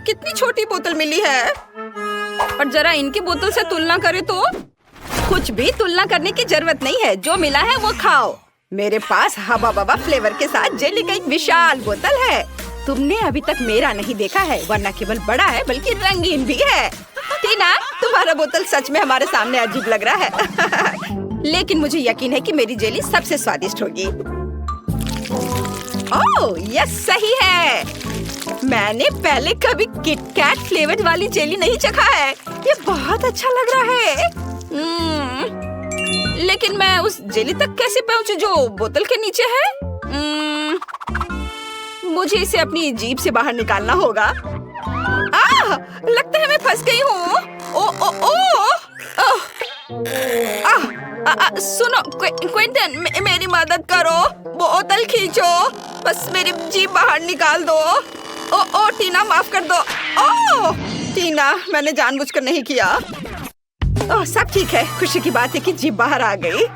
कितनी छोटी बोतल मिली है। और जरा इनकी बोतल से तुलना करें तो कुछ भी तुलना करने की जरूरत नहीं है। जो मिला है वो खाओ। मेरे पास हवा बवा फ्लेवर के साथ जेली का एक विशाल बोतल है। तुमने अभी तक मेरा नहीं देखा है, वरना केवल बड़ा है बल्कि रंगीन भी है। टीना, तुम्हारा बोतल सच में हमारे सामने अजीब लग रहा है। लेकिन मुझे यकीन है कि मेरी जेली सबसे स्वादिष्ट होगी। ओह, यह सही है। मैंने पहले कभी किटकैट फ्लेवर वाली जेली नहीं चखा है। ये बहुत अच्छा लग रहा है। लेकिन मैं उस जेली तक कैसे पहुंचूं जो बोतल के नीचे है? मुझे इसे अपनी जीभ से बाहर निकालना होगा। लगता है मैं फंस गई हूँ। ओ ओ ओ सुनो क्विंटन, मेरी मदद करो। बोतल खींचो, बस मेरी जीभ बाहर निकाल दो। ओ टीना, माफ कर दो। ओ टीना, मैंने जानबूझकर नहीं किया। ओह, सब ठीक है। खुशी की बात है कि जीभ बाहर आ गई।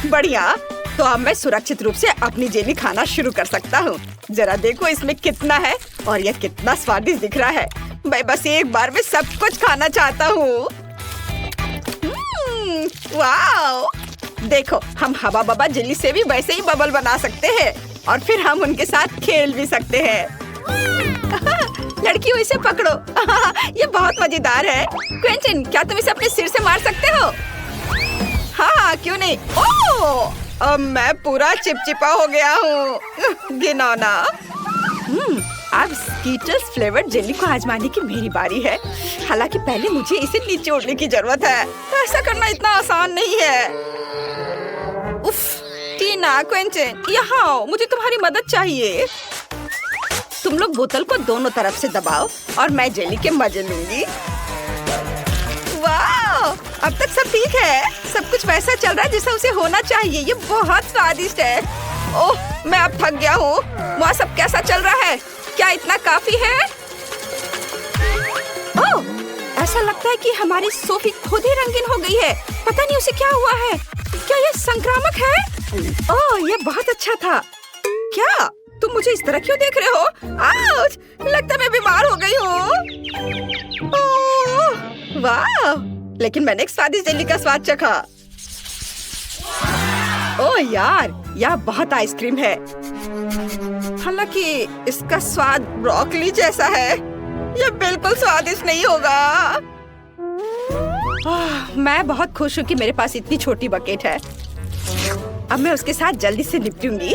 बढ़िया, तो अब मैं सुरक्षित रूप से अपनी जेली खाना शुरू कर सकता हूँ। जरा देखो इसमें कितना है और यह कितना स्वादिष्ट दिख रहा है। मैं बस एक बार में सब कुछ खाना चाहता हूँ। वाओ! देखो, हम हवा बबा जेली से भी वैसे ही बबल बना सकते हैं और फिर हम उनके साथ खेल भी सकते हैं। लड़कियों, इसे पकड़ो। ये बहुत मजेदार है। क्विंटन, क्या तुम इसे अपने सिर से मार सकते हो? हाँ, क्यों नहीं। ओह, अब मैं पूरा चिपचिपा हो गया हूँ। घिनौना। अब स्कीटर्स फ्लेवर्ड जेली को आजमाने की मेरी बारी है। हालांकि पहले मुझे इसे निचोड़ने की जरूरत है। ऐसा करना इतना आसान नहीं है। उफ, टीना, क्विंटन, यहाँ आओ, मुझे तुम्हारी मदद चाहिए। तुम लोग बोतल को दोनों तरफ से दबाओ और मैं जेली के मजे लूंगी। वाह! अब तक सब ठीक है। सब कुछ वैसा चल रहा है जैसा उसे होना चाहिए। ये बहुत स्वादिष्ट है। ओह, मैं अब थक गया हूँ। वहाँ सब कैसा चल रहा है? क्या इतना काफी है? ओह, ऐसा लगता है कि हमारी सोफी खुद ही रंगीन हो गई है। पता नहीं उसे क्या हुआ है। क्या ये संक्रामक है? ओह, ये बहुत अच्छा था। क्या तुम मुझे इस तरह क्यों देख रहे हो? आउच! लगता है मैं बीमार हो गई हूँ। ओह, वाह! लेकिन मैंने एक स्वादिष्ट जेली का स्वाद चखा। ओह यार, यह बहुत आइसक्रीम है। हालांकि इसका स्वाद ब्रोकली जैसा है। यह बिल्कुल स्वादिष्ट नहीं होगा। मैं बहुत खुश हूँ कि मेरे पास इतनी छोटी बकेट है। अब मैं उसके साथ जल्दी से निपटूंगी।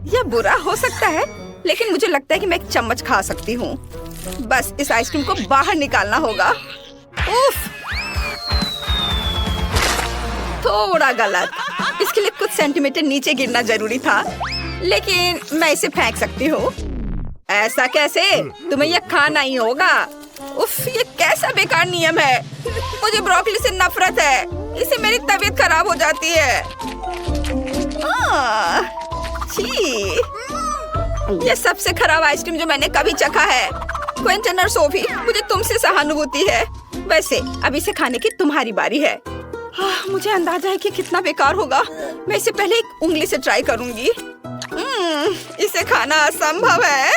यह बुरा हो सकता है, लेकिन मुझे लगता है कि मैं एक चम्मच खा सकती हूँ। बस इस आइसक्रीम को बाहर निकालना होगा। उफ, थोड़ा गलत। इसके लिए कुछ सेंटीमीटर नीचे गिरना जरूरी था, लेकिन मैं इसे फेंक सकती हूँ। ऐसा कैसे? तुम्हें यह खाना ही होगा। उफ, ये कैसा बेकार नियम है। मुझे ब्रोकली से नफरत है। इससे मेरी तबीयत खराब हो जाती है। छी, ये सबसे खराब आइसक्रीम जो मैंने कभी चखा है। क्विंटन और सोफी, मुझे तुमसे सहानुभूति है। वैसे अब इसे खाने की तुम्हारी बारी है। मुझे अंदाजा है कि कितना बेकार होगा। मैं इसे पहले एक उंगली से ट्राई करूंगी। इसे खाना असंभव है।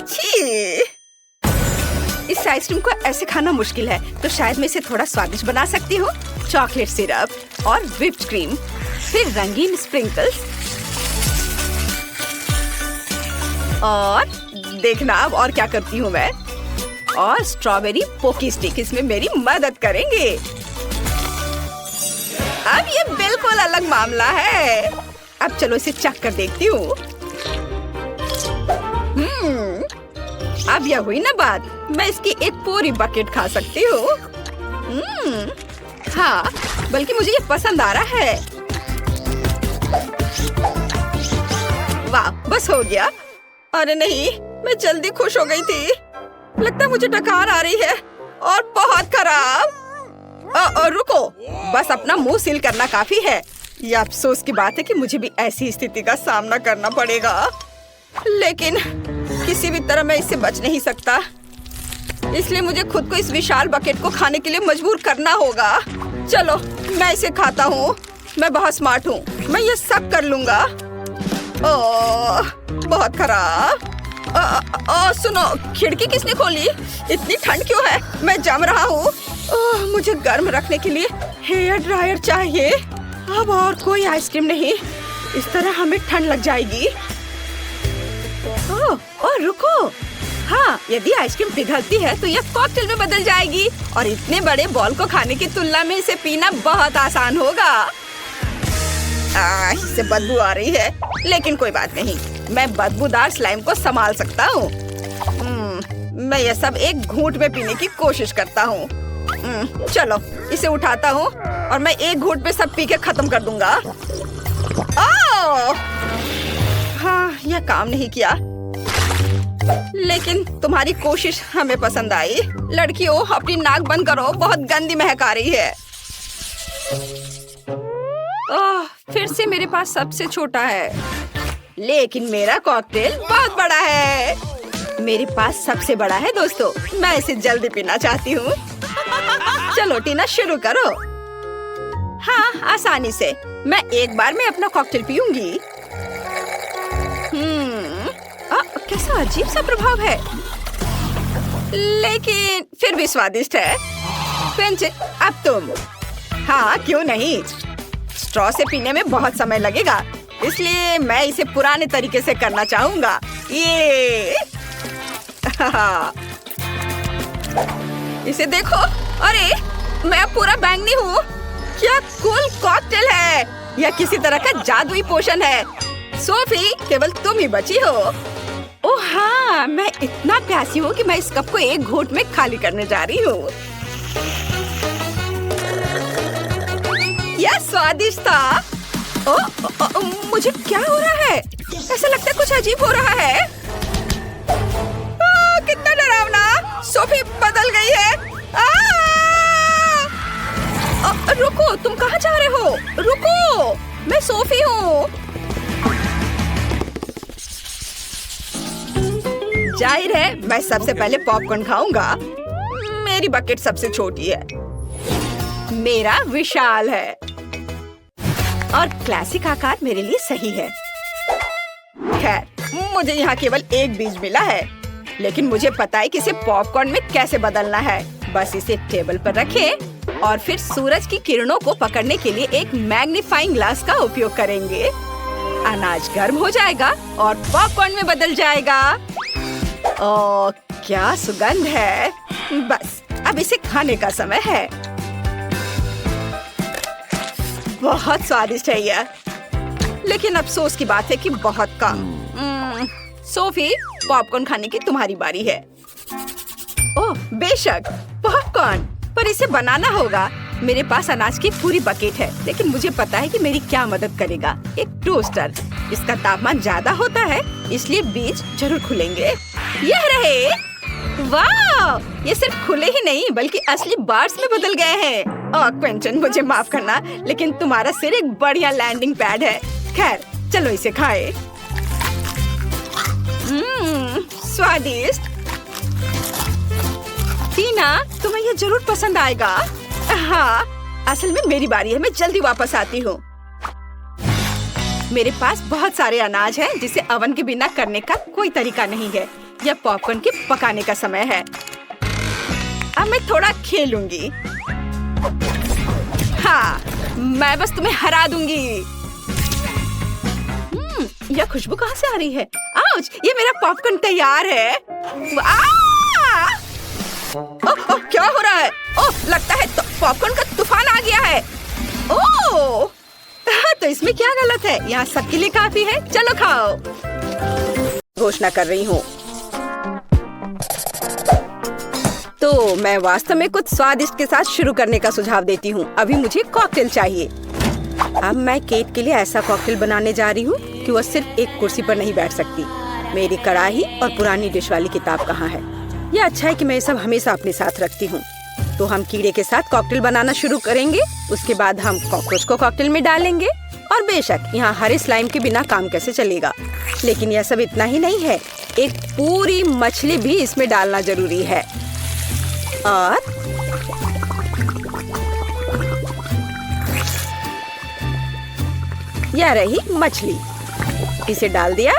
छी, इस आइसक्रीम को ऐसे खाना मुश्किल है, तो शायद मैं इसे थोड़ा स्वादिष्ट बना सकती हूँ। चॉकलेट सिरप और व्हिप्ड क्रीम, फिर रंगीन स्प्रिंकल्स, और देखना अब और क्या करती हूँ मैं। और स्ट्रॉबेरी पोकी स्टिक इसमें मेरी मदद करेंगे। अब ये बिल्कुल अलग मामला है। अब चलो इसे चख कर देखती हूँ। अब यह हुई ना बात। मैं इसकी एक पूरी बकेट खा सकती हूँ। हाँ, बल्कि मुझे ये पसंद आ रहा है। वाह, बस हो गया। अरे नहीं, मैं जल्दी खुश हो गई थी। लगता है मुझे डकार आ रही है और बहुत खराब। रुको, बस अपना मुंह सील करना काफी है। ये अफसोस की बात है कि मुझे भी ऐसी स्थिति का सामना करना पड़ेगा, लेकिन किसी भी तरह मैं इससे बच नहीं सकता। इसलिए मुझे खुद को इस विशाल बकेट को खाने के लिए मजबूर करना होगा। चलो, मैं इसे खाता हूँ। मैं बहुत स्मार्ट हूँ। मैं ये सब कर लूँगा। ओह, बहुत खराब। सुनो, खिड़की किसने खोली? इतनी ठंड क्यों है? मैं जम रहा हूँ। मुझे गर्म रखने के लिए हेयर ड्रायर चाहिए। अब और कोई आइसक्रीम नहीं, इस तरह हमें ठंड लग जाएगी। ओह रुको, हाँ, यदि आइसक्रीम पिघलती है तो यह कॉकटेल में बदल जाएगी और इतने बड़े बॉल को खाने की तुलना में इसे पीना बहुत आसान होगा। इससे बदबू आ रही है, लेकिन कोई बात नहीं, मैं बदबूदार स्लाइम को संभाल सकता हूँ। मैं यह सब एक घूंट में पीने की कोशिश करता हूँ। चलो इसे उठाता हूँ और मैं एक घूंट में सब पी के खत्म कर दूंगा। हाँ, यह काम नहीं किया, लेकिन तुम्हारी कोशिश हमें पसंद आई। लड़कियों, अपनी नाक बंद करो, बहुत गंदी महक आ रही है। फिर से मेरे पास सबसे छोटा है, लेकिन मेरा कॉकटेल बहुत बड़ा है। मेरे पास सबसे बड़ा है दोस्तों, मैं इसे जल्दी पीना चाहती हूँ। चलो टीना, शुरू करो। हाँ, आसानी से। मैं एक बार में अपना कॉकटेल पीऊंगी। कैसा अजीब सा प्रभाव है, लेकिन फिर भी स्वादिष्ट है। क्विंटन, अब तुम। हाँ, क्यों नहीं। स्ट्रॉ से पीने में बहुत समय लगेगा, इसलिए मैं इसे पुराने तरीके से करना चाहूंगा। ये इसे देखो, अरे मैं पूरा बैंगनी हूँ। क्या कूल कॉकटेल है! यह किसी तरह का जादुई पोषण है। सोफी, केवल तुम ही बची हो। ओह हाँ, मैं इतना प्यासी हूँ कि मैं इस कप को एक घूंट में खाली करने जा रही हूँ। यह स्वादिष्ट था। मुझे क्या हो रहा है? ऐसा लगता है कुछ अजीब हो रहा है। कितना डरावना! सोफी बदल गई है। रुको, तुम कहाँ जा रहे हो? रुको, मैं सोफी हूँ। जाहिर है, मैं सबसे पहले पॉपकॉर्न खाऊंगा। मेरी बकेट सबसे छोटी है, मेरा विशाल है और क्लासिक आकार मेरे लिए सही है। खैर, मुझे यहाँ केवल एक बीज मिला है, लेकिन मुझे पता है कि इसे पॉपकॉर्न में कैसे बदलना है। बस इसे टेबल पर रखें और फिर सूरज की किरणों को पकड़ने के लिए एक मैग्नीफाइंग ग्लास का उपयोग करेंगे। अनाज गर्म हो जाएगा और पॉपकॉर्न में बदल जाएगा। ओह, क्या सुगंध है! बस अब इसे खाने का समय है। बहुत स्वादिष्ट है यह, लेकिन अफसोस की बात है कि बहुत कम। सोफी, पॉपकॉर्न खाने की तुम्हारी बारी है। ओह बेशक, पॉपकॉर्न, पर इसे बनाना होगा। मेरे पास अनाज की पूरी बकेट है, लेकिन मुझे पता है कि मेरी क्या मदद करेगा। एक टोस्टर। इसका तापमान ज्यादा होता है, इसलिए बीज जरूर खुलेंगे। यह रहे। वाह, ये सिर्फ खुले ही नहीं बल्कि असली बार्स में बदल गए हैं। क्विंटन, मुझे माफ करना, लेकिन तुम्हारा सिर एक बढ़िया लैंडिंग पैड है। खैर, चलो इसे खाएं। स्वादिष्ट। टीना, तुम्हें यह जरूर पसंद आएगा। हाँ, असल में मेरी बारी है, मैं जल्दी वापस आती हूँ। मेरे पास बहुत सारे अनाज हैं जिसे ओवन के बिना करने का कोई तरीका नहीं है। यह पॉपकॉर्न के पकाने का समय है। अब मैं थोड़ा खेलूंगी। हाँ, मैं बस तुम्हें हरा दूंगी। यह खुशबू कहाँ से आ रही है? आउच! ये मेरा पॉपकॉर्न तैयार है। ओह, क्या हो रहा है? ओह, लगता है पॉपकॉर्न का तूफान आ गया है। ओह, तो इसमें क्या गलत है? यहाँ सबके लिए काफी है। चलो खाओ। घोषणा कर रही हूँ। तो मैं वास्तव में कुछ स्वादिष्ट के साथ शुरू करने का सुझाव देती हूँ। अभी मुझे कॉकटेल चाहिए। अब मैं केट के लिए ऐसा कॉकटेल बनाने जा रही हूँ कि वह सिर्फ एक कुर्सी पर नहीं बैठ सकती। मेरी कढ़ाई और पुरानी डिश वाली किताब कहाँ है? यह अच्छा है कि मैं ये सब हमेशा अपने साथ रखती हूँ। तो हम कीड़े के साथ कॉकटेल बनाना शुरू करेंगे। उसके बाद हम कॉकरोच को कॉकटेल में डालेंगे। और बेशक यहाँ हरे स्लाइम के बिना काम कैसे चलेगा। लेकिन यह सब इतना ही नहीं है, एक पूरी मछली भी इसमें डालना जरूरी है। और यह रही मछली, इसे डाल दिया।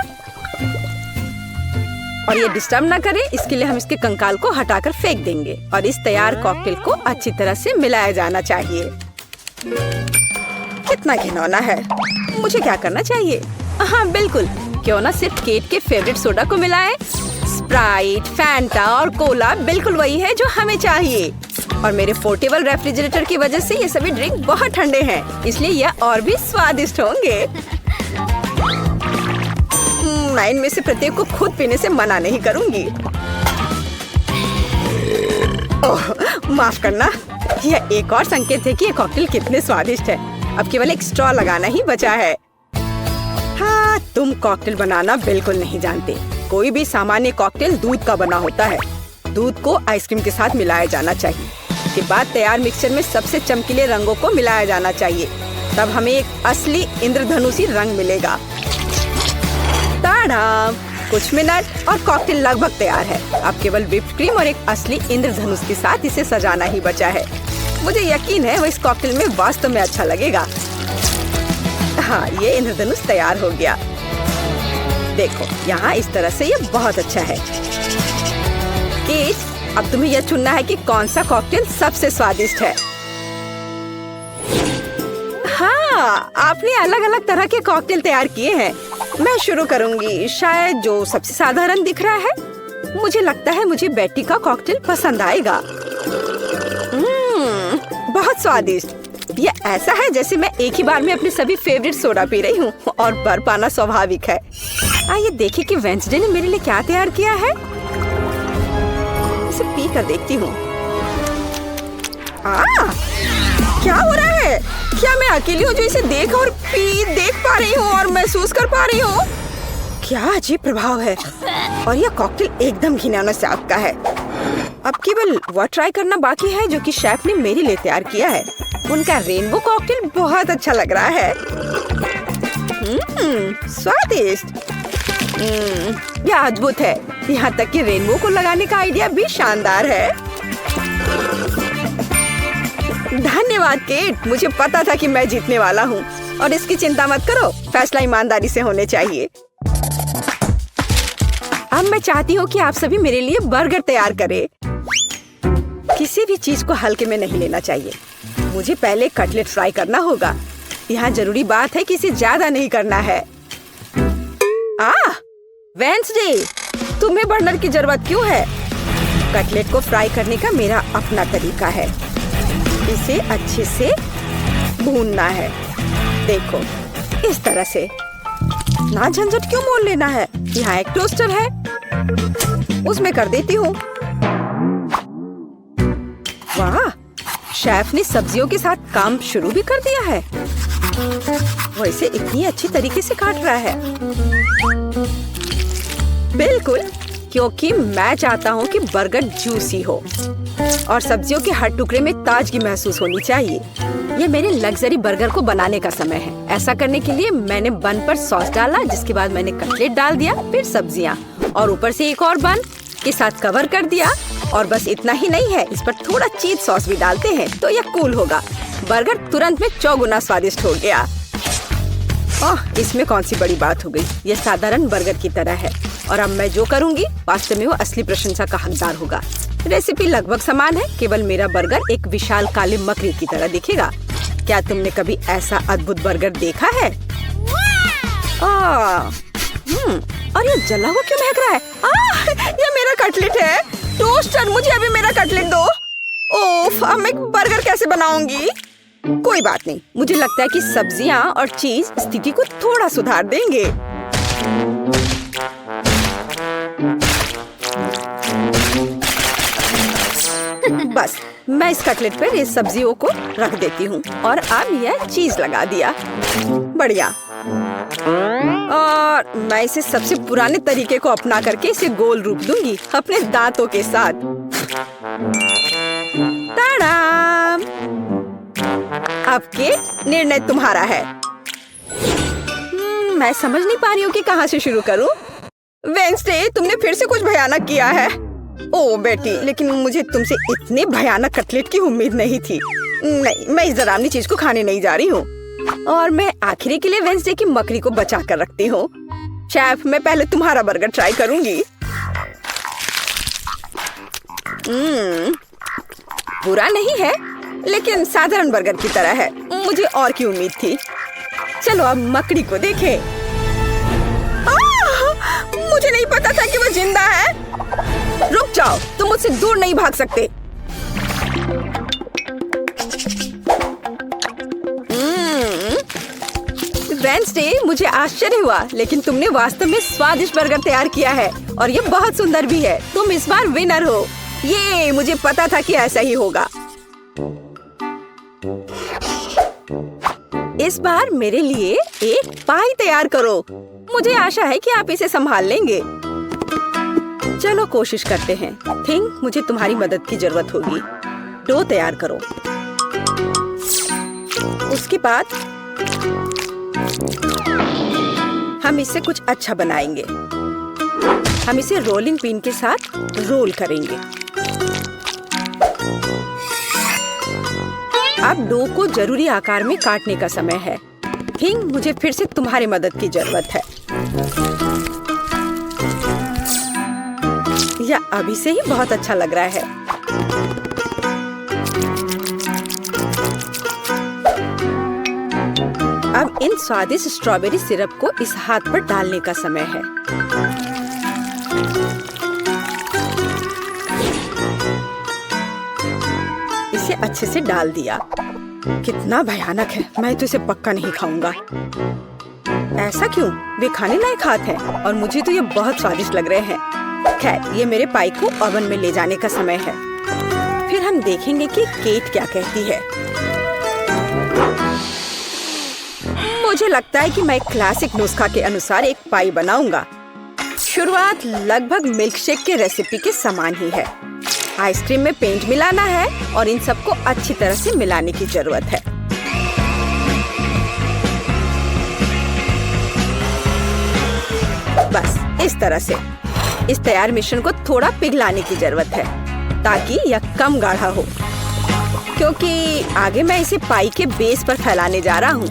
और ये डिस्टर्ब ना करे, इसके लिए हम इसके कंकाल को हटाकर फेंक देंगे और इस तैयार कॉकटेल को अच्छी तरह से मिलाया जाना चाहिए। कितना घिनौना है। मुझे क्या करना चाहिए? हाँ बिल्कुल, क्यों ना सिर्फ केट के फेवरेट सोडा को मिलाएं। स्प्राइट, फैंटा और कोला बिल्कुल वही है जो हमें चाहिए। और मेरे पोर्टेबल रेफ्रिजरेटर की वजह से ये सभी ड्रिंक बहुत ठंडे हैं, इसलिए यह और भी स्वादिष्ट होंगे। मैं इनमें से प्रत्येक को खुद पीने से मना नहीं करूंगी। ओह, माफ करना। यह एक और संकेत है कि ये कॉकटेल कितने स्वादिष्ट है। अब केवल एक स्ट्रॉ लगाना ही बचा है। हाँ, तुम कॉकटेल बनाना बिल्कुल नहीं जानते। कोई भी सामान्य कॉकटेल दूध का बना होता है। दूध को आइसक्रीम के साथ मिलाया जाना चाहिए। के बाद तैयार मिक्सचर में सबसे चमकीले रंगों को मिलाया जाना चाहिए। तब हमें एक असली इंद्रधनुषी रंग मिलेगा। ताड़ा! कुछ मिनट और कॉकटेल लगभग तैयार है। अब केवल व्हिप्ड क्रीम और एक असली इंद्रधनुष के साथ इसे सजाना ही बचा है। मुझे यकीन है वो इस कॉकटेल में वास्तव में अच्छा लगेगा। हाँ, ये इंद्रधनुष तैयार हो गया। देखो, यहाँ इस तरह से ये बहुत अच्छा है। केट, अब तुम्हें यह चुनना है कि कौन सा कॉकटेल सबसे स्वादिष्ट है। हाँ, आपने अलग अलग तरह के कॉकटेल तैयार किए हैं। मैं शुरू करूंगी, शायद जो सबसे साधारण दिख रहा है। मुझे लगता है मुझे बेटी का कॉकटेल पसंद आएगा। बहुत स्वादिष्ट। ये ऐसा है जैसे मैं एक ही बार में अपने सभी फेवरेट सोडा पी रही हूँ और बर्फ पाना स्वाभाविक है। आइए देखें कि वेंसडे ने मेरे लिए क्या तैयार किया है। इसे पी कर देखती हूँ। क्या हो रहा है? क्या मैं अकेली हूँ जो इसे देख पा रही हूँ और महसूस कर पा रही हूँ? क्या अजीब प्रभाव है। और यह कॉकटेल एकदम घिनौना स्वाद का है। अब केवल वह ट्राई करना बाकी है जो कि शेफ ने मेरे लिए तैयार किया है। उनका रेनबो कॉकटेल बहुत अच्छा लग रहा है। स्वादिष्ट। यह अद्भुत है। यहाँ तक कि रेनबो को लगाने का आइडिया भी शानदार है। धन्यवाद केट, मुझे पता था कि मैं जीतने वाला हूँ। और इसकी चिंता मत करो, फैसला ईमानदारी से होने चाहिए। अब मैं चाहती हूँ कि आप सभी मेरे लिए बर्गर तैयार करें। किसी भी चीज को हल्के में नहीं लेना चाहिए। मुझे पहले कटलेट फ्राई करना होगा। यहाँ जरूरी बात है कि इसे ज्यादा नहीं करना है। वेंसडे, तुम्हें बर्नर की जरूरत क्यों है? कटलेट को फ्राई करने का मेरा अपना तरीका है। इसे अच्छे से भूनना है। देखो, इस तरह से। ना झंझट क्यों मोल लेना है। यहाँ एक टोस्टर है, उसमें कर देती हूँ। वाह, शेफ ने सब्जियों के साथ काम शुरू भी कर दिया है। वो इसे इतनी अच्छी तरीके से काट रहा है। बिल्कुल, क्योंकि मैं चाहता हूँ कि बर्गर जूसी हो और सब्जियों के हर टुकड़े में ताजगी महसूस होनी चाहिए। ये मेरे लग्जरी बर्गर को बनाने का समय है। ऐसा करने के लिए मैंने बन पर सॉस डाला, जिसके बाद मैंने कटलेट डाल दिया, फिर सब्जियाँ और ऊपर से एक और बन के साथ कवर कर दिया। और बस इतना ही नहीं है, इस पर थोड़ा चीज सॉस भी डालते हैं तो यह कूल होगा। बर्गर तुरंत में 4 गुना स्वादिष्ट हो गया। इसमें कौन सी बड़ी बात हो गई। यह साधारण बर्गर की तरह है और अब मैं जो करूँगी वास्तव में वो असली प्रशंसा का हकदार होगा। रेसिपी लगभग समान है, केवल मेरा बर्गर एक विशाल काले मकड़ी की तरह दिखेगा। क्या तुमने कभी ऐसा अद्भुत बर्गर देखा है? और ये जला हुआ क्यों महक रहा है? ये मेरा कटलेट है। टोस्टर, मुझे अभी मेरा कटलेट दो। ओफ, अब मैं बर्गर कैसे बनाऊंगी? कोई बात नहीं, मुझे लगता है कि सब्जियां और चीज स्थिति को थोड़ा सुधार देंगे। बस मैं इस कटलेट पर इस सब्जियों को रख देती हूँ और अब यह चीज लगा दिया। बढ़िया। और मैं इसे सबसे पुराने तरीके को अपना करके इसे गोल रूप दूंगी अपने दांतों के साथ। ताड़ाम! अब के निर्णय तुम्हारा है। मैं समझ नहीं पा रही हूँ कि कहाँ से शुरू करूँ। वेंसडे, तुमने फिर से कुछ भयानक किया है। ओ बेटी, लेकिन मुझे तुमसे इतने भयानक कटलेट की उम्मीद नहीं थी। नहीं, मैं इस डरावनी चीज को खाने नहीं जा रही हूँ। और मैं आखिरी के लिए वेंसडे की मकड़ी को बचा कर रखती हूँ। शेफ, मैं पहले तुम्हारा बर्गर ट्राई करूंगी। बुरा नहीं है, लेकिन साधारण बर्गर की तरह है। मुझे और की उम्मीद थी। चलो अब मकड़ी को देखें। मुझे नहीं पता था कि वो जिंदा है। रुक जाओ, तुम मुझसे दूर नहीं भाग सकते। वेडनेसडे, मुझे आश्चर्य हुआ, लेकिन तुमने वास्तव में स्वादिष्ट बर्गर तैयार किया है और ये बहुत सुंदर भी है। तुम इस बार विनर हो। ये मुझे पता था कि ऐसा ही होगा। इस बार मेरे लिए एक पाई तैयार करो। मुझे आशा है कि आप इसे संभाल लेंगे। चलो कोशिश करते हैं। थिंक मुझे तुम्हारी मदद की जरूरत होगी। डो तैयार करो। उसके बाद हम इससे कुछ अच्छा बनाएंगे। हम इसे रोलिंग पिन के साथ रोल करेंगे। अब डो को जरूरी आकार में काटने का समय है। थिंक मुझे फिर से तुम्हारी मदद की जरूरत है। यह अभी से ही बहुत अच्छा लग रहा है। अब इन स्वादिष्ट स्ट्रॉबेरी सिरप को इस हाथ पर डालने का समय है। इसे अच्छे से डाल दिया। कितना भयानक है। मैं तो इसे पक्का नहीं खाऊंगा। ऐसा क्यों? वे खाने लायक हाथ हैं और मुझे तो ये बहुत स्वादिष्ट लग रहे हैं। खैर, ये मेरे पाई को ओवन में ले जाने का समय है। फिर हम देखेंगे कि केट क्या कहती है। मुझे लगता है कि मैं क्लासिक नुस्खा के अनुसार एक पाई बनाऊंगा। शुरुआत लगभग मिल्कशेक के रेसिपी के समान ही है। आइसक्रीम में पेंट मिलाना है और इन सबको अच्छी तरह से मिलाने की जरूरत है। बस इस तरह से। इस तैयार मिश्रण को थोड़ा पिघलाने की जरूरत है ताकि यह कम गाढ़ा हो, क्योंकि आगे मैं इसे पाई के बेस पर फैलाने जा रहा हूँ।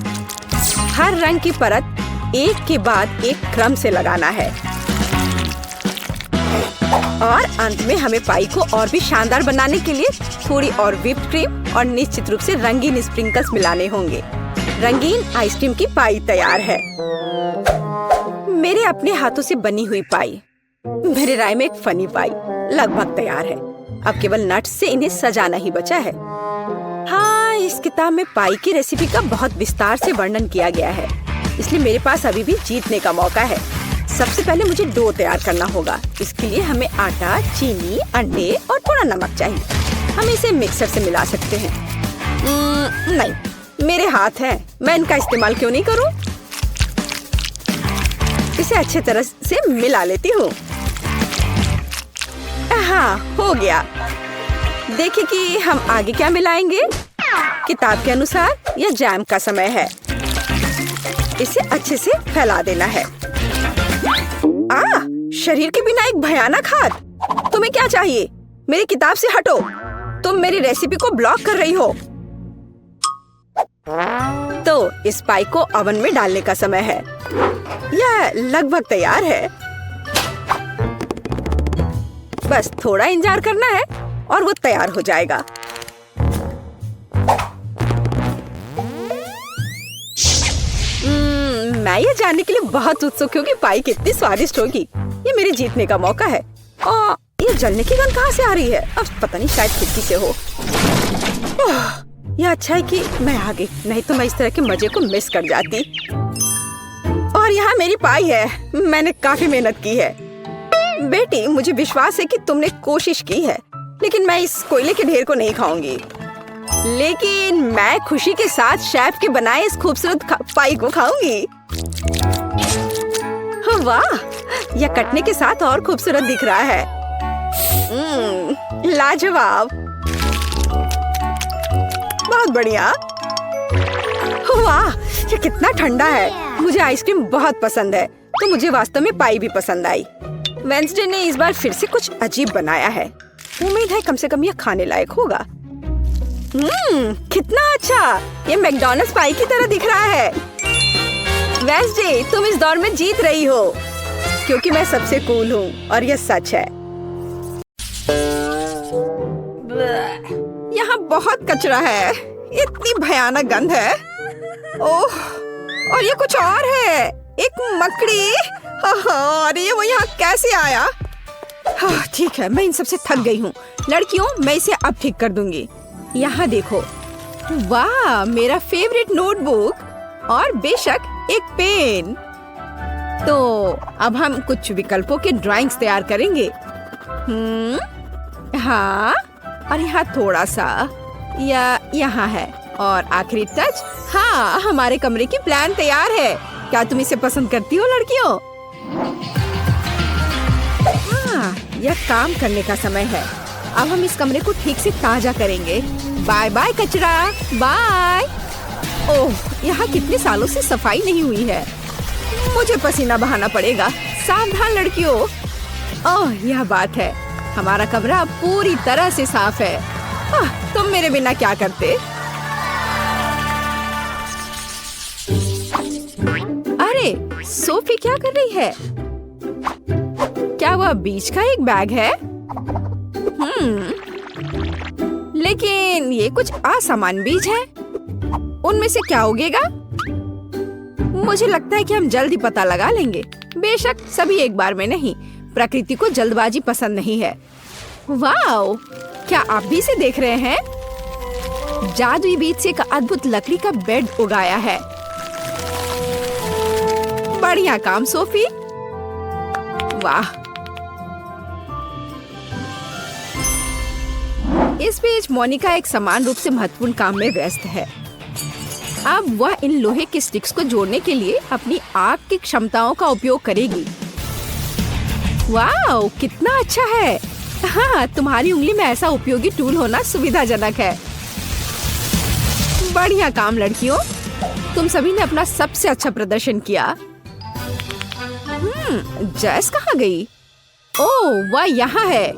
हर रंग की परत एक के बाद एक क्रम से लगाना है और अंत में हमें पाई को और भी शानदार बनाने के लिए थोड़ी और व्हिप्ड क्रीम और निश्चित रूप से रंगीन स्प्रिंकल्स मिलाने होंगे। रंगीन आइसक्रीम की पाई तैयार है। मेरे अपने हाथों से बनी हुई पाई, मेरे राय में एक फनी पाई, लगभग तैयार है। अब केवल नट्स से इन्हें सजाना ही बचा है। हाँ, इस किताब में पाई की रेसिपी का बहुत विस्तार से वर्णन किया गया है, इसलिए मेरे पास अभी भी जीतने का मौका है। सबसे पहले मुझे डो तैयार करना होगा। इसके लिए हमें आटा, चीनी, अंडे और थोड़ा नमक चाहिए। हम इसे मिक्सर से मिला सकते हैं। नहीं, मेरे हाथ हैं, मैं इनका इस्तेमाल क्यों नहीं करूं? इसे अच्छे तरह से मिला लेती हूँ। हाँ, हो गया। देखिए कि हम आगे क्या मिलाएंगे। किताब के अनुसार यह जैम का समय है। इसे अच्छे से फैला देना है। शरीर के बिना एक भयानक हाथ। तुम्हें क्या चाहिए? मेरी किताब से हटो। तुम मेरी रेसिपी को ब्लॉक कर रही हो। तो इस पाई को ओवन में डालने का समय है। यह लगभग तैयार है। बस थोड़ा इंतजार करना है और वो तैयार हो जाएगा। मैं ये जानने के लिए बहुत उत्सुक हूँ कि पाई कितनी स्वादिष्ट होगी। ये मेरे जीतने का मौका है। और ये जलने की गंध कहाँ से आ रही है? अब पता नहीं, शायद खिड़की से हो। यह अच्छा है कि मैं आ गई, नहीं तो मैं इस तरह के मजे को मिस कर जाती। और यहाँ मेरी पाई है। मैंने काफी मेहनत की है। बेटी, मुझे विश्वास है कि तुमने कोशिश की है, लेकिन मैं इस कोयले के ढेर को नहीं खाऊंगी। लेकिन मैं खुशी के साथ शेफ के बनाए इस खूबसूरत पाई को खाऊंगी। वाह, यह कटने के साथ और खूबसूरत दिख रहा है। लाजवाब, बहुत बढ़िया। वाह, ये कितना ठंडा है। मुझे आइसक्रीम बहुत पसंद है, तो मुझे वास्तव में पाई भी पसंद आई। वेडनेसडे ने इस बार फिर से कुछ अजीब बनाया है। उम्मीद है कम से कम यह खाने लायक होगा। कितना अच्छा, ये मैकडॉनल्ड्स पाई की तरह दिख रहा है। वेडनेसडे, तुम इस दौर में जीत रही हो, क्योंकि मैं सबसे कूल हूँ और यह सच है। यहाँ बहुत कचरा है, इतनी भयानक गंध है। ओह, और ये कुछ और है, एक मकड़ी। अरे वो यहाँ कैसे आया? ठीक है, मैं इन सबसे थक गई हूँ। लड़कियों, मैं इसे अब ठीक कर दूंगी। यहाँ देखो, वाह, मेरा फेवरेट नोटबुक और बेशक एक पेन। तो अब हम कुछ विकल्पों के ड्राइंग्स तैयार करेंगे। हाँ, और यहाँ थोड़ा सा या यहाँ है, और आखिरी टच। हाँ, हमारे कमरे की प्लान तैयार है। क्या तुम इसे पसंद करती हो लड़कियों? हाँ, यह काम करने का समय है। अब हम इस कमरे को ठीक से ताजा करेंगे। बाय बाय कचरा, बाय। ओह, यहाँ कितने सालों से सफाई नहीं हुई है। मुझे पसीना बहाना पड़ेगा। सावधान लड़कियों। ओह, यह बात है, हमारा कमरा पूरी तरह से साफ है। तुम मेरे बिना क्या करते? अरे, सोफी क्या कर रही है? क्या वह बीच का एक बैग है? लेकिन ये कुछ असामान्य बीज है। उनमें से क्या उगेगा? मुझे लगता है कि हम जल्द ही पता लगा लेंगे। बेशक सभी एक बार में नहीं, प्रकृति को जल्दबाजी पसंद नहीं है। वाओ, क्या आप भी इसे देख रहे हैं? जादुई बीज से एक अद्भुत लकड़ी का बेड उगाया है। बढ़िया काम सोफी। वाह, इस बीच मोनिका एक समान रूप से महत्वपूर्ण काम में व्यस्त है। अब वह इन लोहे के स्टिक्स को जोड़ने के लिए अपनी आग की क्षमताओं का उपयोग करेगी। वाह, कितना अच्छा है। हाँ, तुम्हारी उंगली में ऐसा उपयोगी टूल होना सुविधाजनक है। बढ़िया काम लड़कियों, तुम सभी ने अपना सबसे अच्छा प्रदर्शन किया। जैस कहाँ गई? ओह, वह यहाँ है।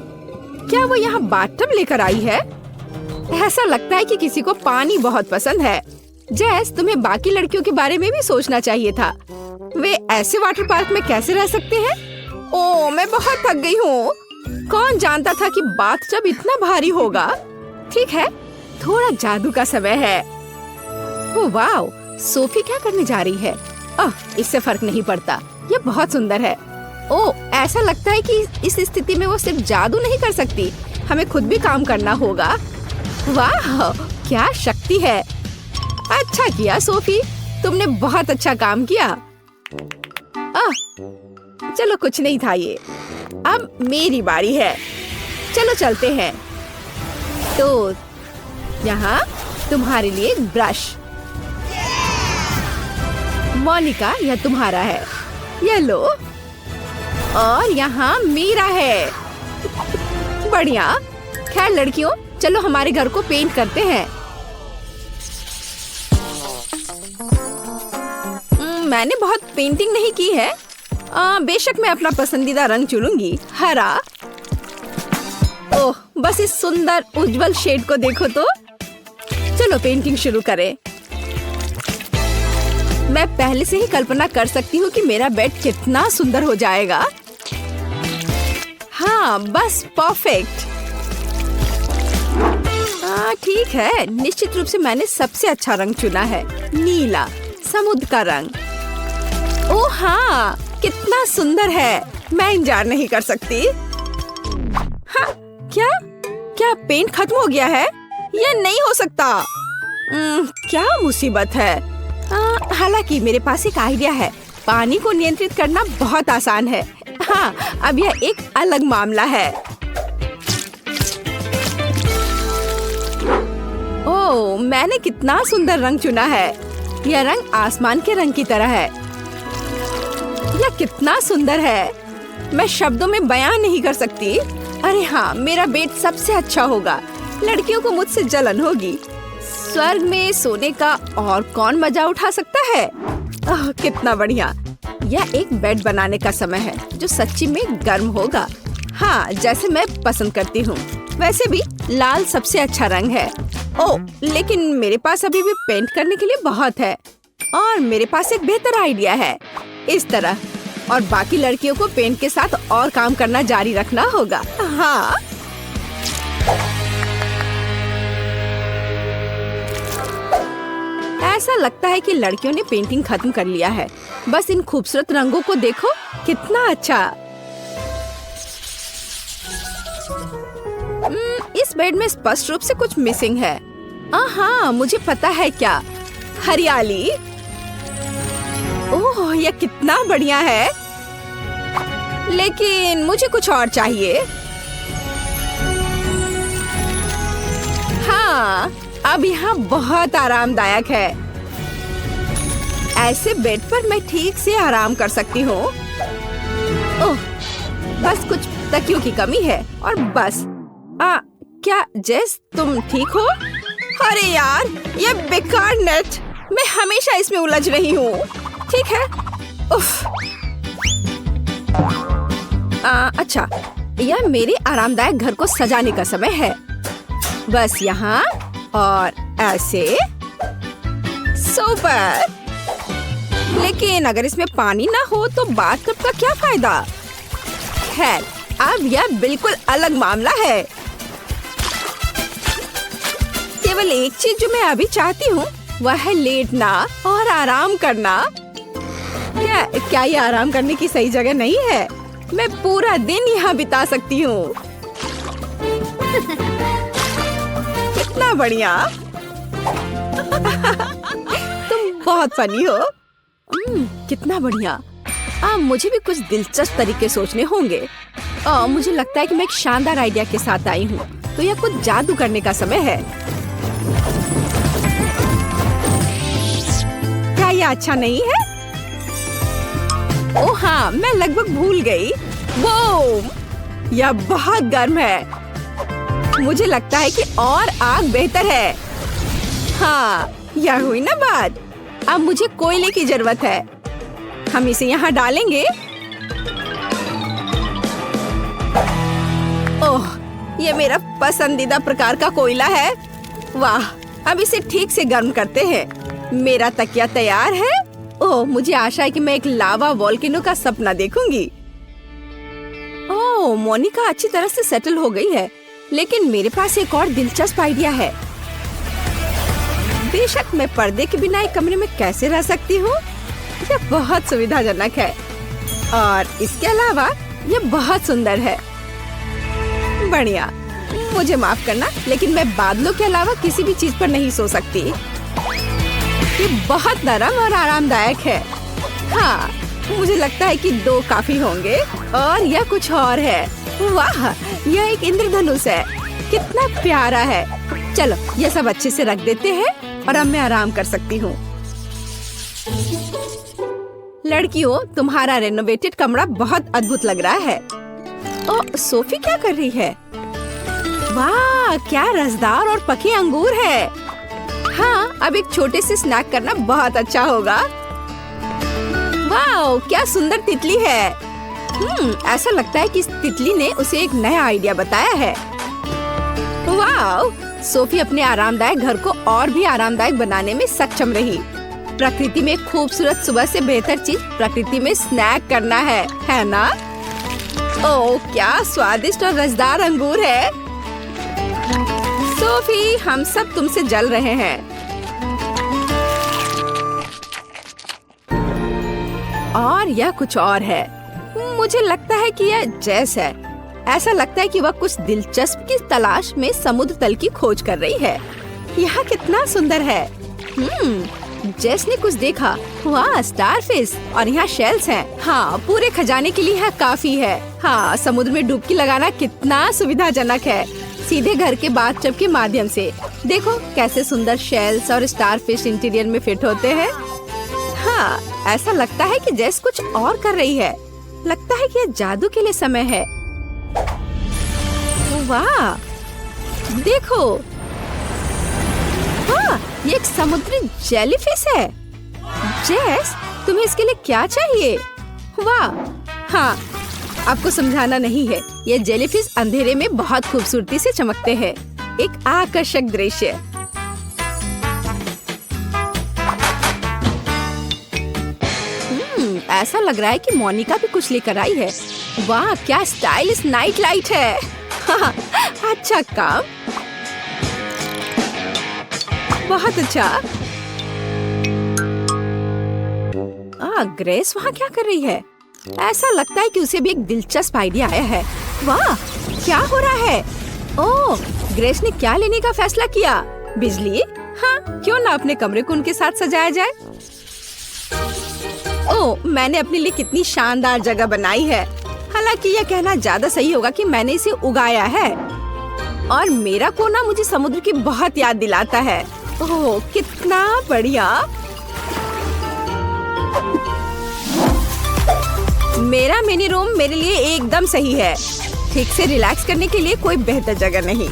क्या वो यहाँ बाथटब लेकर आई है? ऐसा लगता है कि किसी को पानी बहुत पसंद है। जैस, तुम्हें बाकी लड़कियों के बारे में भी सोचना चाहिए था। वे ऐसे वाटर पार्क में कैसे रह सकते हैं? ओह, मैं बहुत थक गई हूँ। कौन जानता था कि बाथटब इतना भारी होगा। ठीक है, थोड़ा जादू का समय है। ओह वाह, सोफी क्या करने जा रही है? इससे फर्क नहीं पड़ता, ये बहुत सुंदर है। ओह, ऐसा लगता है कि इस स्थिति में वो सिर्फ जादू नहीं कर सकती, हमें खुद भी काम करना होगा। वाह, क्या शक्ति है। अच्छा किया सोफी, तुमने बहुत अच्छा काम किया। चलो, कुछ नहीं था ये। अब मेरी बारी है। चलो चलते हैं। तो यहाँ तुम्हारे लिए एक ब्रश। मोनिका, यह तुम्हारा है, ये लो। और यहाँ मेरा है। बढ़िया। खैर लड़कियों, चलो हमारे घर को पेंट करते हैं। मैंने बहुत पेंटिंग नहीं की है। बेशक मैं अपना पसंदीदा रंग चुनूंगी, हरा। ओह, बस इस सुंदर उज्जवल शेड को देखो तो। चलो पेंटिंग शुरू करें। मैं पहले से ही कल्पना कर सकती हूँ कि मेरा बेड कितना सुंदर हो जाएगा। हाँ, बस परफेक्ट। ठीक है, निश्चित रूप से मैंने सबसे अच्छा रंग चुना है, नीला, समुद्र का रंग। ओह हाँ, कितना सुंदर है। मैं इंतजार नहीं कर सकती। हाँ, क्या पेंट खत्म हो गया है? यह नहीं हो सकता। क्या मुसीबत है। हालांकि मेरे पास एक आइडिया है। पानी को नियंत्रित करना बहुत आसान है। हाँ, अब यह एक अलग मामला है। ओह, मैंने कितना सुंदर रंग चुना है। यह रंग आसमान के रंग की तरह है। यह कितना सुंदर है, मैं शब्दों में बयान नहीं कर सकती। अरे हाँ, मेरा बेड सबसे अच्छा होगा। लड़कियों को मुझसे जलन होगी। स्वर्ग में सोने का और कौन मजा उठा सकता है? कितना बढ़िया। यह एक बेड बनाने का समय है जो सच्ची में गर्म होगा। हाँ, जैसे मैं पसंद करती हूँ। वैसे भी लाल सबसे अच्छा रंग है। ओह, लेकिन मेरे पास अभी भी पेंट करने के लिए बहुत है। और मेरे पास एक बेहतर आइडिया है। इस तरह, और बाकी लड़कियों को पेंट के साथ और काम करना जारी रखना होगा। हाँ। ऐसा लगता है कि लड़कियों ने पेंटिंग खत्म कर लिया है। बस इन खूबसूरत रंगों को देखो, कितना अच्छा। इस बेड में स्पष्ट रूप से कुछ मिसिंग है। हाँ, मुझे पता है क्या, हरियाली। ओह, यह कितना बढ़िया है। लेकिन मुझे कुछ और चाहिए। हाँ, अब यहाँ बहुत आरामदायक है। ऐसे बेड पर मैं ठीक से आराम कर सकती हूँ। ओह, बस कुछ तकियों की कमी है और बस। क्या जेस, तुम ठीक हो? अरे यार, ये बेकार नेट, मैं हमेशा इसमें उलझ रही हूँ। ठीक है। उफ। अच्छा, यह मेरे आरामदायक घर को सजाने का समय है। बस यहाँ और ऐसे। सुपर। लेकिन अगर इसमें पानी ना हो तो बाथटब का क्या फायदा? खैर, अब यह बिल्कुल अलग मामला है। केवल एक चीज जो मैं अभी चाहती हूँ वह है लेटना और आराम करना। क्या ये आराम करने की सही जगह नहीं है? मैं पूरा दिन यहाँ बिता सकती हूँ। कितना बढ़िया। तुम बहुत फनी हो। कितना बढ़िया। मुझे भी कुछ दिलचस्प तरीके सोचने होंगे। मुझे लगता है कि मैं एक शानदार आइडिया के साथ आई हूँ, तो यह कुछ जादू करने का समय है। क्या यह अच्छा नहीं है? ओह हाँ, मैं लगभग भूल गई। वो यह बहुत गर्म है। मुझे लगता है कि और आग बेहतर है। हाँ, यह हुई ना बात। अब मुझे कोयले की जरूरत है। हम इसे यहाँ डालेंगे। ओह, ये मेरा पसंदीदा प्रकार का कोयला है। वाह, अब इसे ठीक से गर्म करते हैं। मेरा तकिया तैयार है। ओह, मुझे आशा है कि मैं एक लावा वोल्केनो का सपना देखूंगी। ओह, मोनिका अच्छी तरह से सेटल हो गई है, लेकिन मेरे पास एक और दिलचस्प आइडिया है। बेशक मैं पर्दे के बिना एक कमरे में कैसे रह सकती हूँ? यह बहुत सुविधाजनक है और इसके अलावा यह बहुत सुंदर है। बढ़िया। मुझे माफ करना, लेकिन मैं बादलों के अलावा किसी भी चीज पर नहीं सो सकती। ये बहुत नरम और आरामदायक है। हाँ, मुझे लगता है कि 2 काफी होंगे। और यह कुछ और है। वाह, यह एक इंद्रधनुष है। कितना प्यारा है। चलो, ये सब अच्छे से रख देते हैं और अब मैं आराम कर सकती हूँ। लड़कियों, तुम्हारा रेनोवेटेड कमरा बहुत अद्भुत लग रहा है। ओह, सोफी क्या कर रही है? वाह, क्या रसदार और पके अंगूर है। हाँ, अब एक छोटे से स्नैक करना बहुत अच्छा होगा। वाह, क्या सुंदर तितली है। ऐसा लगता है कि इस तितली ने उसे एक नया आइडिया बताया है। वाह, सोफी अपने आरामदायक घर को और भी आरामदायक बनाने में सक्षम रही। प्रकृति में खूबसूरत सुबह से बेहतर चीज प्रकृति में स्नैक करना है ना? ओह, क्या स्वादिष्ट और रसदार अंगूर है। सोफी, हम सब तुमसे जल रहे हैं। और यह कुछ और है। मुझे लगता है कि यह जेस है। ऐसा लगता है कि वह कुछ दिलचस्प की तलाश में समुद्र तल की खोज कर रही है। यह कितना सुंदर है। जेस ने कुछ देखा। वाह, स्टारफिश और यहाँ शेल्स हैं। हाँ, पूरे खजाने के लिए यह काफी है। हाँ, समुद्र में डुबकी लगाना कितना सुविधाजनक है, सीधे घर के बाथटब के माध्यम से। देखो कैसे सुंदर शेल्स और स्टारफिश इंटीरियर में फिट होते हैं। हाँ, ऐसा लगता है कि जेस कुछ और कर रही है। लगता है कि यह जादू के लिए समय है। वाह, देखो। हाँ, ये एक समुद्री जेलीफिश है। जेस, तुम्हें इसके लिए क्या चाहिए? वाह, हाँ, आपको समझाना नहीं है। ये जेलीफिश अंधेरे में बहुत खूबसूरती से चमकते हैं। एक आकर्षक दृश्य। ऐसा लग रहा है कि मोनिका भी कुछ लेकर आई है। वाह, क्या स्टाइलिश नाइट लाइट है। हाँ, अच्छा काम। बहुत अच्छा। ग्रेस वहाँ क्या कर रही है? ऐसा लगता है कि उसे भी एक दिलचस्प आइडिया आया है। वाह, क्या हो रहा है? ओह, ग्रेस ने क्या लेने का फैसला किया? बिजली? हाँ, क्यों ना अपने कमरे को उनके साथ सजाया जाए। ओह, मैंने अपने लिए कितनी शानदार जगह बनाई है। हालांकि यह कहना ज्यादा सही होगा कि मैंने इसे उगाया है। और मेरा कोना मुझे समुद्र की बहुत याद दिलाता है। ओह, कितना बढ़िया। मेरा मिनी रूम मेरे लिए एकदम सही है। ठीक से रिलैक्स करने के लिए कोई बेहतर जगह नहीं।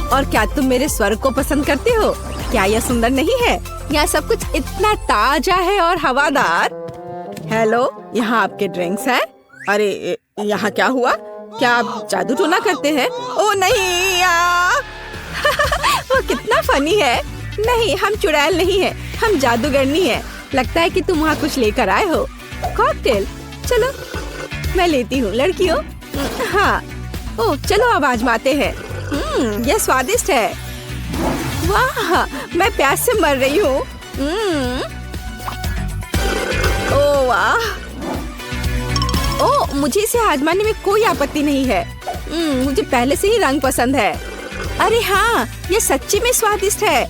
और क्या तुम मेरे स्वर को पसंद करते हो? क्या यह सुंदर नहीं है? यहाँ सब कुछ इतना ताजा है और हवादार। हेलो, यहाँ आपके ड्रिंक्स हैं। अरे, यहाँ क्या हुआ? क्या आप जादू टोना करते हैं? ओ नहीं वो कितना फनी है। नहीं, हम चुड़ैल नहीं है, हम जादूगरनी है। लगता है कि तुम वहाँ कुछ लेकर आए हो। कॉकटेल? चलो मैं लेती हूँ लड़कियों। हाँ, ओह चलो अब आजमाते हैं। यह स्वादिष्ट है। वाह, मैं प्यास से मर रही हूँ। ओह वाह, ओह मुझे इसे आजमाने में कोई आपत्ति नहीं है। मुझे पहले से ही रंग पसंद है। अरे हाँ, ये सच्ची में स्वादिष्ट है।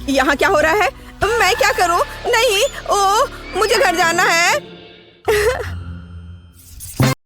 यहाँ क्या हो रहा है? मैं क्या करूँ? नहीं, ओह मुझे घर जाना है।